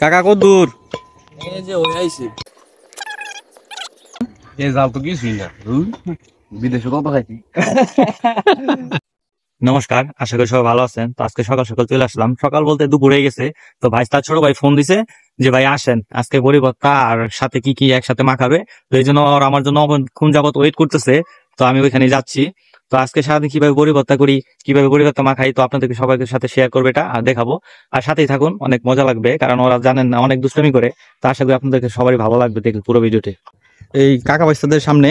কাকা কত দূর? এই যে ওই আইছি। এই জাল তো কিছুই না, বিদেশে কত খাইছি। নমস্কার, আশা করি সবাই ভালো আছেন। তো আজকে সকাল সকাল চলে আসলাম, সকাল বলতে দুপুর হয়ে গেছে। তো ভাই, তার ছোট ভাই ফোন দিছে যে ভাই আসেন, আজকে বড়ি ভর্তা আর সাথে কি কি একসাথে মাখাবে। তো এই জন্য ওরা আমার জন্য কোন যাবত ওয়েট করতেছে। তো আমি ওইখানে যাচ্ছি। তো আজকে সারাদিন কিভাবে বড়ি ভর্তা করি, কিভাবে বড়ি ভর্তা মাখাই, তো আপনাদেরকে সবাইকে সাথে শেয়ার করবে এটা আর দেখাবো। আর সাথেই থাকুন, অনেক মজা লাগবে, কারণ ওরা জানেন না অনেক দুষ্টামি করে। তো আশা করি আপনাদেরকে সবারই ভালো লাগবে দেখে পুরো ভিডিওতে। এই কাকা বাইস্তাদের সামনে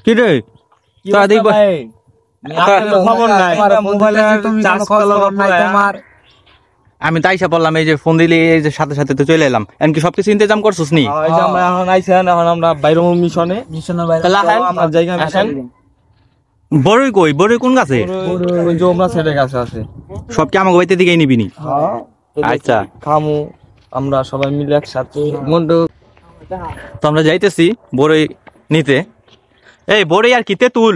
কি রে তোরা দেখবো। আমি তাই সে বললাম, এই যে ফোন দিলি, এই যে সাথে সাথে তো চলে এলাম। এমনকি সবকিছু ইন্তজাম করছিস নি? এখন আইছেন, এখন আমরা বাইরে মিশনে আমরা জায়গা মিশন। বড়ই কই? বড়ই কোন গাছে? আমরা ছেড়ে গাছে আছে। সব কি আমাকে বাইতে দিকেই নিবি নি? আচ্ছা, খামু আমরা সবাই মিলে একসাথে মন্ডু। তো আমরা যাইতেছি বড়ই নিতে। এই বড়ই আর কিতে তুল।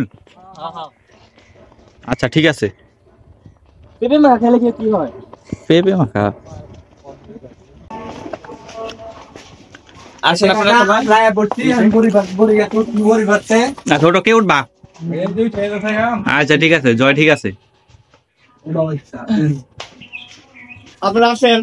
আচ্ছা ঠিক আছে। পেঁপে মাখা খেলে কি হয়? পেঁপে মাখা আসেন আপনারা সবাই। না, ছোট কে উঠবা? আচ্ছা ঠিক আছে, জয় ঠিক আছে। আপনারা আসেন।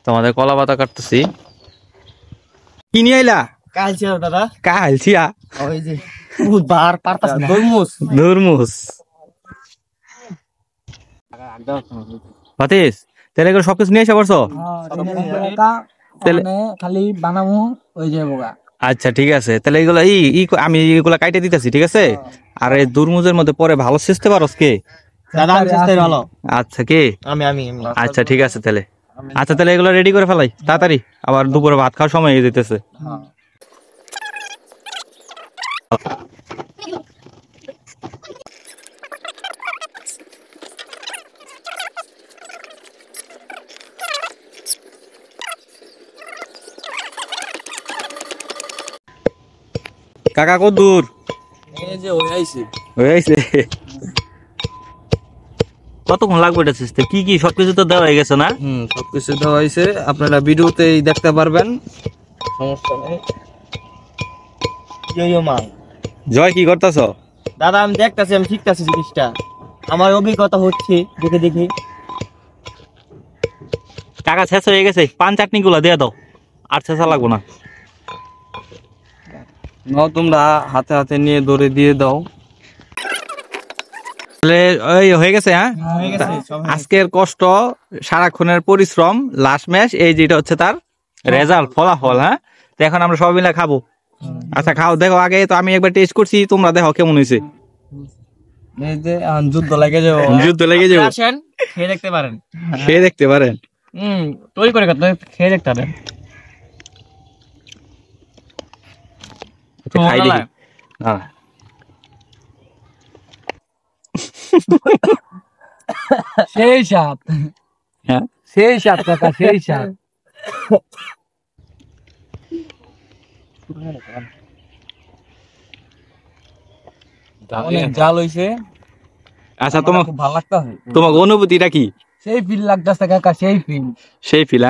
তোমাদের কলা পাতা কাটতেছি। কি নিয়ে আইলা? কালছি দাদা। কালছিয়া ওই যে বার পারতাছ না। ধর্মুস পাতিস, তাহলে এগুলো সবকিছু নিয়ে এসে পড়ছো? খালি বানামু ওই যে বোগা। আচ্ছা ঠিক আছে, তাহলে এগুলো আমি এগুলা কাইটে দিতেছি, ঠিক আছে? আর এই দুর্মুজের মধ্যে পরে ভালো সিস্তে পারস কে? দাদা আমি চেষ্টা ভালো। আচ্ছা কে? আমি আমি আচ্ছা ঠিক আছে তাহলে। আচ্ছা তাহলে এগুলো রেডি করে ফেলাই তাড়াতাড়ি, আবার দুপুরে ভাত খাওয়ার সময় হয়ে যেতেছে। কাকা কত দূর? এই যে ওই আইছি। হয়েছে। কতক্ষণ লাগবে এটা সিস্তে? কি কি সবকিছু তো দেওয়া হয়ে গেছে না? সবকিছু দেওয়া হয়েছে, আপনারা ভিডিওতেই দেখতে পারবেন, সমস্যা নেই। মা জয় কি করতেছ? দাদা আমি দেখতাছি, আমি শিখতাছি জিনিসটা, আমার অভিজ্ঞতা হচ্ছে দেখে দেখে। কাকা শেষ হয়ে গেছে, পান চাটনি গুলা দিয়ে দাও, আর শেষা লাগবো না। নাও তোমরা হাতে হাতে নিয়ে দৌড়ে দিয়ে দাও। ওই হয়ে গেছে। হ্যাঁ, আজকের কষ্ট, সারাক্ষণের পরিশ্রম, লাস্ট ম্যাচ, এই যেটা হচ্ছে তার রেজাল্ট, ফলাফল। হ্যাঁ, তো এখন আমরা সবাই মিলে খাবো। আচ্ছা খাও, দেখো আগে তো আমি একবার টেস্ট করছি, তোমরা দেখো কেমন হয়েছে। যুদ্ধ লেগে যাবো, যুদ্ধ লেগে যাবো। আসেন খেয়ে দেখতে পারেন, খেয়ে দেখতে পারেন। তৈরি করে খেয়ে দেখতে পারেন। খাই দেখি। সেই স্বাদ, হ্যাঁ সেই স্বাদ কাকা, সেই স্বাদ। অনেক জাল হইছে। আচ্ছা তোমার খুব ভালো লাগতেছে। তোমার অনুভূতিটা কি? সেই ফিল লাগতেছে কাকা, সেই ফিল। সেই ফিল।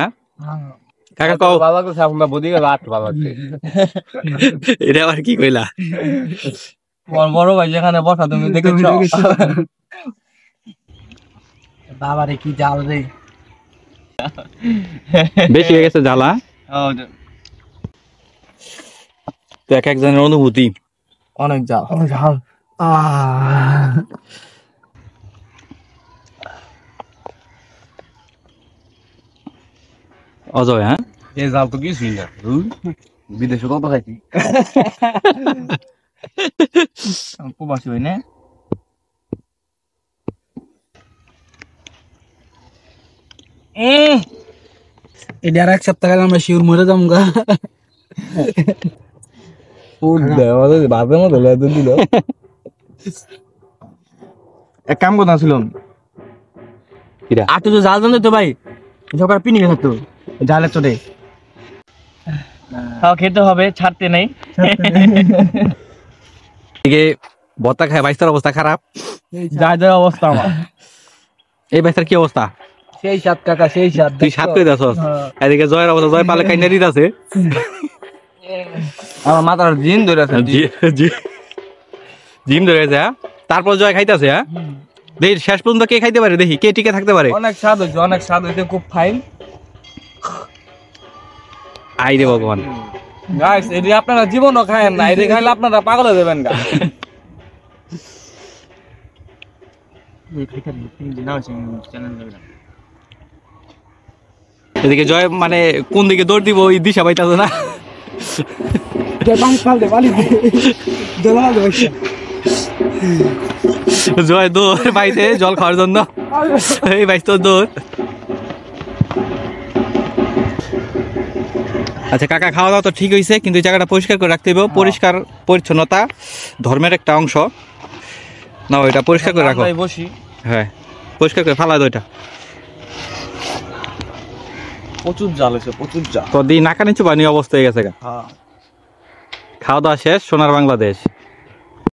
কাকা কও। বাবা তো সামনে বদিকে রাত বাবা এটা আবার কি কইলা? বড় ভাই যেখানে বসা তুমি দেখেছো? বাবারে কি জাল রে, বেশি হয়ে গেছে জ্বালা। তো এক একজনের অনুভূতি। অনেক জাল, অনেক ঝাল। অজয়, হ্যাঁ এই জাল তো কিছুই না, বিদেশে কত খাইছি। প্রবাসী হই না। এটা আর এক সপ্তাহ আমরা শিউর মরে যাবো গা। ভাবের মতো লেদু দিল। এক কাম কথা ছিল, আর তো জাল জানতো তো ভাই, সকাল পিনি থাকতো জালের চোটে। তাও খেতে হবে, ছাড়তে নেই। এদিকে ভর্তা খায় বাইস্তার অবস্থা খারাপ। যা অবস্থা আমার। এই বাইস্তার কি অবস্থা? সেই সাত কাকা, সেই সাত। তুই সাত করে যাচ্ছস। এদিকে জয়ের অবস্থা, জয় পালে কাইনা দিতেছে। আমার মাথার জিন ধরে আছে। জিম ধরে গেছে, হ্যাঁ? তারপর জয় খাইতেছে, হ্যাঁ? দেখি শেষ পর্যন্ত কে খাইতে পারে, দেখি কে টিকে থাকতে পারে। অনেক স্বাদ হয়েছে, অনেক স্বাদ হয়েছে, খুব ফাইন। আই রে ভগবান। গাইস, এটি আপনারা জীবনও খায়েন না, এটি খাইলে আপনারা পাগল হয়ে যাবেন গা। এদিকে জয় মানে কোন দিকে দৌড় দিব ওই দিশা পাইতাছে না। জয় দৌড় বাইতে জল খাওয়ার জন্য। এই বাইশ তোর দৌড়। আচ্ছা কাকা, খাওয়া দাওয়া তো ঠিক হয়েছে, কিন্তু এই জায়গাটা পরিষ্কার করে রাখতে হবে। পরিষ্কার পরিচ্ছন্নতা ধর্মের একটা অংশ। না এটা পরিষ্কার করে রাখো। বসি। হ্যাঁ, পরিষ্কার করে ফালা দাও এটা। প্রচুর জাল হয়েছে, প্রচুর জাল। তো দিন নাকা নিচু বানিয়ে অবস্থা হয়ে গেছে গা। খাওয়া দাওয়া শেষ, সোনার বাংলাদেশ।